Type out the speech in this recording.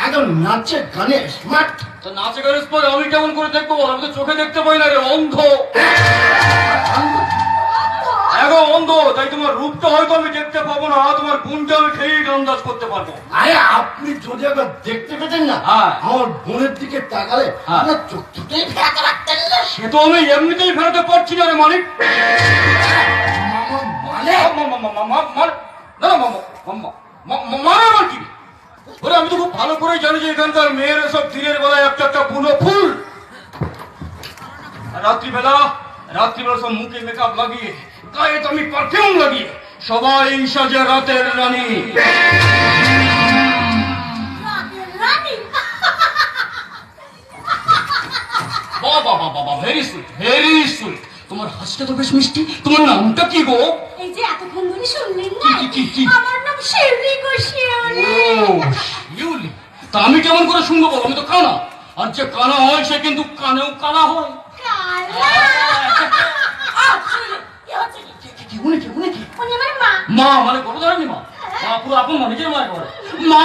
একদম নাচে গানে স্মার্ট। তো নাচে গানে স্মার্ট আমি কেমন করে দেখবো? আমি তো চোখে দেখতে পাই না রে, অন্ধ। এখন অন্ধ, তাই তোমার রূপটা হয়তো আমি দেখতে পাবো না, তোমার গুণটা আমি খেয়েই আন্দাজ করতে পারবো। আরে আপনি যদি একবার দেখতে পেতেন না, আমার বোনের দিকে তাকালে আপনার চোখ দুটোই ফেরাতে রাখতেন না। সে তো আমি এমনিতেই ফেরাতে পারছি না রে মানিক। মানে কি? আমি তো খুব ভালো করে জানি যে এখানকার মেয়েরা সব দিনের বেলায় একটা একটা বুনো ফুল, আর রাত্রিবেলা সব মুখে মেকআপ লাগিয়ে, গায়ে তো আমি পারফিউম লাগিয়ে সবাই সাজে রাতের রানী। বাবা বাবা, ভেরি সুইট, ভেরি সুইট। তোমার হাসিটা তো বেশ মিষ্টি। তোমার নামটা কি গো? এই যে এতক্ষণ ধরে শুনলেন না, কি? আমার নাম শিউলি গো, শিউলি। ও শিউলি, তা আমি কেমন করে শুনবো বলো? আমি তো কানা, আর যে কানা হয় সে কিন্তু কানেও কালা হয়। মা মানে গর্ভধারিণী মা? পুরো আপন মা, নিজের মায়ের ঘরে। মা